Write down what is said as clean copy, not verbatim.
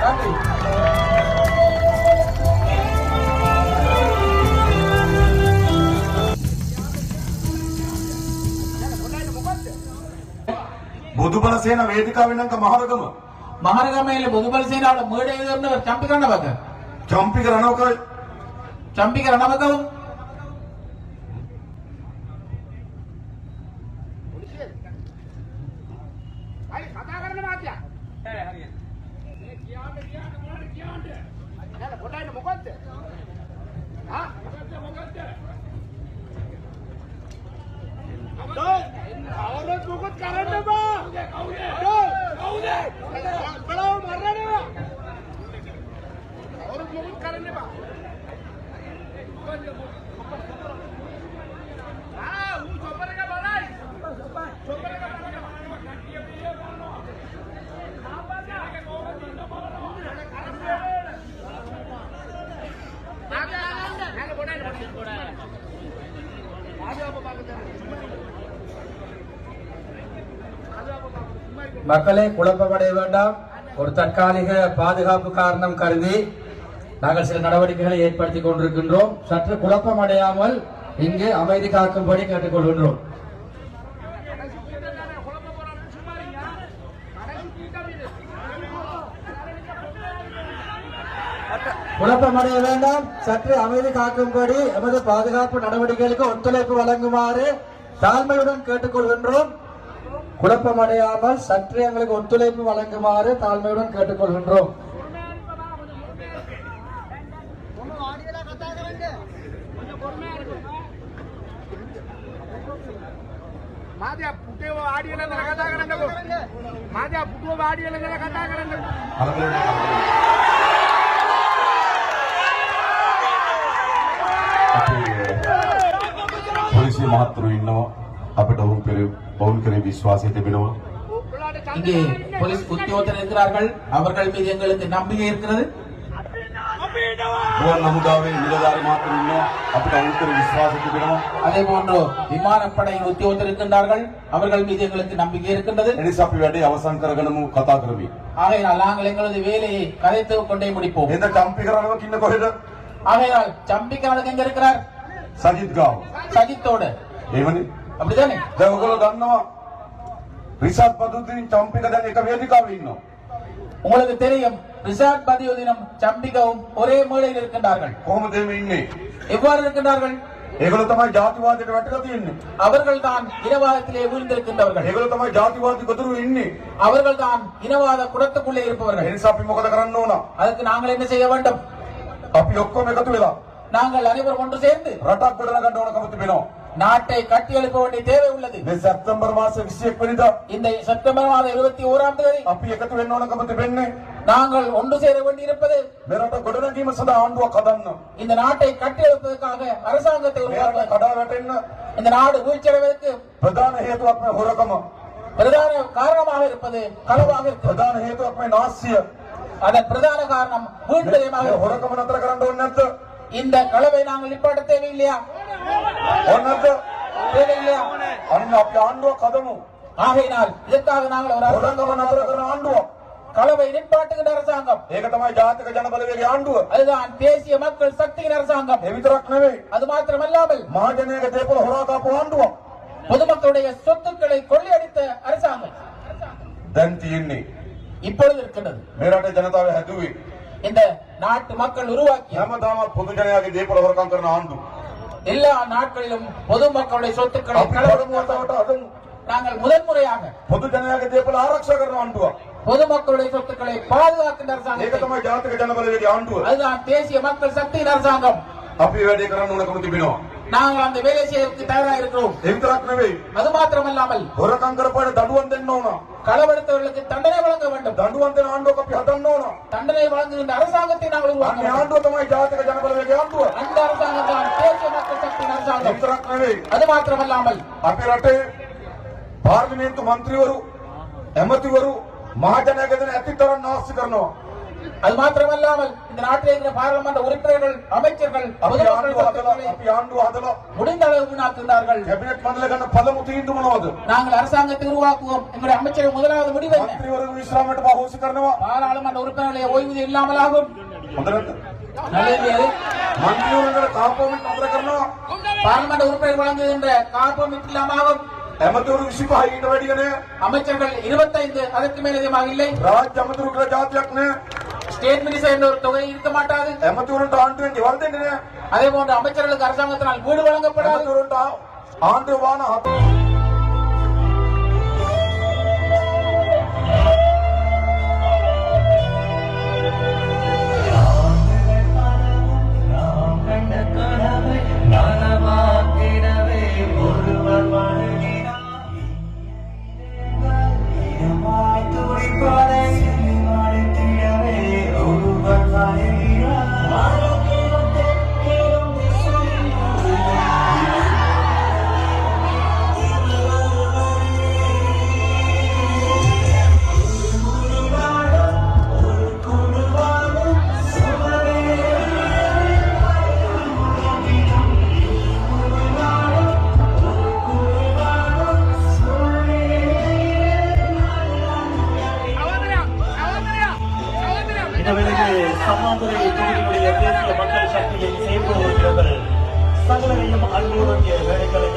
நன்றி. බුදුබල සේන වේදිකාවේ නම් මහරගම මහරගමේ බුදුබල සේනාවල මේඩේ කරනව චම්පි කරනවද? චම්පි කරනවකයි චම්පි කරනවද? අයි කතා කරන්න මාත්‍යා. හරියට. මේ කියන්න මොනවද කියන්නේ? නෑ පොඩ්ඩක් මොකද්ද? හා මොකද්ද? අවරත් මොකද කරන්න බා? කවුද? බලව මරනවා. අවරත් මොකද කරන්න බා? ඌ චොපර එක බලයි. චොපර එක බලයි. மக்களை குழப்பமடைய வேண்டாம். ஒரு தற்காலிக பாதுகாப்பு காரணம் கருதி நாங்கள் சில நடவடிக்கைகளை ஏற்படுத்திக் கொண்டிருக்கின்றோம். சற்று குழப்பமடையாமல் இங்கு அமைதி காக்கும்படி கேட்டுக்கொள்கின்றோம். குழப்பமடைய வேண்டாம். சற்று அமைதி காக்கும்படி எமது பாதுகாப்பு நடவடிக்கைகளுக்கு ஒத்துழைப்பு வழங்குமாறு தாழ்மையுடன் கேட்டுக்கொள்கின்றோம். குழப்பமடையாமல் சற்று எங்களுக்கு ஒத்துழைப்பு வழங்குமாறு தாழ்மையுடன் கேட்டுக்கொள்கின்றோம். මාධ්‍ය පුටේව ආඩියල ඉඳලා කතා කරන්නකෝ. මාධ්‍ය පුටුව ආඩියල ඉඳලා කතා කරන්නකෝ. පොලිසිය මහත්තුරු ඉන්නවා අපිට ඔවුන් කෙරේ විශ්වාසය තිබෙනවා. இங்கே போலீஸ் உத்தியோகத்தர் இருக்கிறார்கள். அவர்கள் மீது எங்களுக்கு நம்பிக்கை இருக்கிறது. ගුවන් හමුදාවේ නිලධාරි මහත්තුරු ඉන්නවා අපිට ඔවුන් කෙරේ විශ්වාසය තිබෙනවා. அதே போன்று விமானப்படையின் உத்தியோகத்தர் இருக்கின்றார்கள். அவர்கள் மீது எங்களுக்கு நம்பிக்கை இருக்கின்றது. එනිසා අපි වැඩේ අවසන් කරගෙනමු කතා කරමි. ஆகையால் நாங்கள் எங்களது வேலையை கதைத்து கொண்டே முடிப்போம். එඳ චම්පි කරනවක් ඉන්න කොහෙද? ஆகையால் சம்பிக்கானது எங்க இருக்கிறார்? සජිත් ගාව. சஜித்தோடு. එහෙමනේ. அப்படிதானே? දැන් ඔයගොල්ලෝ දන්නවා රිෂාඩ් පදුද්දීන් චම්පික දැන් එක වේදිකාවේ ඉන්නවා. உங்களுக்கு தெரியும் ரிஷாட் பதியுதீனும் சம்பிகவும் ஒரே மேடையில் இருக்கின்றார்கள். කොහොමද මේ ඉන්නේ? எவ்வாறு இருக்கின்றார்கள்? ඒගොල්ලෝ තමයි ජාතිවාදයට වැටලා තියෙන්නේ. அவர்கள் தான் இனவாதத்திலே வீழ்ந்திருக்கின்றவர்கள். ඒගොල්ලෝ තමයි ජාතිවාදී ගොදුරු ඉන්නේ. அவர்கள் தான் இனவாத குடத்துக்குள்ளே ඒ இருப்பவர்கள். නිසා අපි මොකද කරන්න ඕන? அதுக்கு நாங்கள் என்ன செய்ய வேண்டும்? අපි ඔක්කොම එකතු වෙලා நாங்கள் அனைவரும் ஒன்று சேர்ந்து රටක් ගොඩනගන්න ඕනකම තිබෙනවා. நாட்டை கட்டி எழுப்ப வேண்டிய தேவை உள்ளது. මේ සැප්තැම්බර් මාසේ 21 වෙනිදා இந்த செப்டம்பர் மாதம் 21ஆம் தேதி අපි එකතු වෙන්න ඕනකම තිබෙන්නේ நாங்கள் ஒன்று சேர வேண்டியிருப்பது මේ රට ගොඩනැගීම සඳහා ආණ්ඩුවක් හදන්න. இந்த நாட்டை கட்டி எழுப்பதற்காக அரசாங்கத்தை මේ රට உருவாக்க. කඩා වැටෙන්න இந்த நாடு வீழ்ச்சியடைவதற்கு ප්‍රධාන හේතුවක් මේ හොරකම. பிரதான காரணமாக இருப்பது களவாக இருக்கிறது. ප්‍රධාන හේතුවක් මේ නාස්සිය. அதன் பிரதான காரணம் வீழ்ச்சியடையமாக මේ இருக்கிறது. හොරකම නතර කරන්න ඕනේ නැද්ද? இந்த களவை நாங்கள் நிப்பாட்ட தேவையில்லையா? ඕනේ නැද්ද? தேவையில்லையா? අන්න අපි ආණ්ඩුවක් හදමු. ஆகையினால் இதற்காக நாங்கள் ஒரு හොරකම නතර කරන ආණ්ඩුවක්. களவை நிப்பாட்டுகின்ற அரசாங்கம். ඒක තමයි ජාතික ජනබලවේගයේ ආණ්ඩුව. அதுதான் தேசிய மக்கள் சக்தியின் அரசாங்கம். ඒ විතරක් නෙවෙයි. அது மாத்திரமல்லாமல் මහජනයාගේ දේපොළ හොරා කාපු ආණ්ඩුවක්. பொதுமக்களுடைய சொத்துக்களை கொள்ளையடித்த அரசாங்கம் දැන් තියෙන්නේ இப்பொழுது இருக்கின்றது. මේ රටේ ජනතාව හැදුවේ இந்த நாட்டு மக்கள் உருவாக்கிய හැමදාම පොදු ජනයාගේ දේපොළ හොරකම් කරන ආණ්ඩුව. எல்லா நாட்களிலும் பொதுமக்களுடைய சொத்துக்களை අපි களவாடுவதற்கு පළමුවට හදමු. நாங்கள் முதன்முறையாக පොදු ජනයාගේ දේපොළ ආරක්ෂා කරන ආණ්ඩුවක්. பொதுமக்களுடைய சொத்துக்களை பாதுகாக்கின்ற ඒක அரசாங்கம். තමයි ජාතික ජනබලවේගයේ ආණ්ඩුව. அதுதான் தேசிய மக்கள் சக்தியின் அரசாங்கம். අපි වැඩේ කරන්න ඕනකම තිබෙනවා. நாங்கள் அந்த வேலை செய்வதற்கு தயாராக இருக்கிறோம். ඒ විතරක් නෙවෙයි. அது மாத்திரமல்லாமல் හොරකම් කරපාට දඬුවම් දෙන්න ඕන. களவெடுத்தவர்களுக்கு தண்டனை வழங்க வேண்டும். දඬුවම් දෙන ආණ්ඩුවක් අපි හදන්න ඕන. தண்டனை வழங்குகின்ற அரசாங்கத்தை நாங்கள் உருவாக்க අනේ வேண்டும். ආණ්ඩුව තමයි ජාතික ජනබලවේගයේ ආණ්ඩුව. அந்த அரசாங்கம் தான் தேசிய மக்கள் சக்தியின் ඒ அரசாங்கம். විතරක් නෙවෙයි. அது மாத்திரமல்லாமல் අපේ රටේ පාර්ලිමේන්තු මන්ත්‍රීවරු, ඇමතිවරු මහජනයාගේ දෙන ඇතිතරම් නාස්ති කරනවා. அது மாத்திரமல்லாமல் இந்த நாட்டில் இருக்கிற பாராளுமன்ற உறுப்பினர்கள் அமைச்சர்கள் முடிந்த அளவு வீணாக்குகிறார்கள். කැබිනට් මණ්ඩලය ගන්න පළමු තීන්දුව මොනවද? நாங்கள் அரசாங்கத்தை உருவாக்குவோம். எங்களுடைய அமைச்சர்கள் முதலாவது முடிவு என்ன? මන්ත්‍රීවරු විශ්‍රාමයට පහෝසි කරනවා. பாராளுமன்ற உறுப்பினர்களை ஓய்வு இல்லாமல் ஆகும். හොඳ නැද්ද? நல்லது. මන්ත්‍රීවරුන්ට කාපෝමෙන්ට් අතර කරනවා. பாராளுமன்ற உறுப்பினர் வழங்குகின்ற காப்போம் இல்லாமல் ஆகும். ඇමතිවරු 25 ඊට වැඩිය නෑ. அமைச்சர்கள் 25 அதற்கு மேல் அதிகமாக இல்லை. රාජ්‍ය අමාත්‍යවරු කියලා જાතියක් නෑ. ஸ்டேட் மினிஸ்டர் என்ற ஒரு தொகை இருக்க மாட்டாது. ඇමතිවරුන්ට ආණ්ඩුවෙන් ගෙවල් දෙන්නේ නෑ. அதே போன்று அமைச்சர்களுக்கு அரசாங்கத்தினால் வீடு வழங்கப்படாது. ඇමතිවරුන්ට ආණ්ඩුව වාහන சமாதுரை தொகுதியினுடைய தேசிய மக்கள் சக்தியை செயல்படுவதற்கு சகலரையும் அன்புடன் வேலைகளை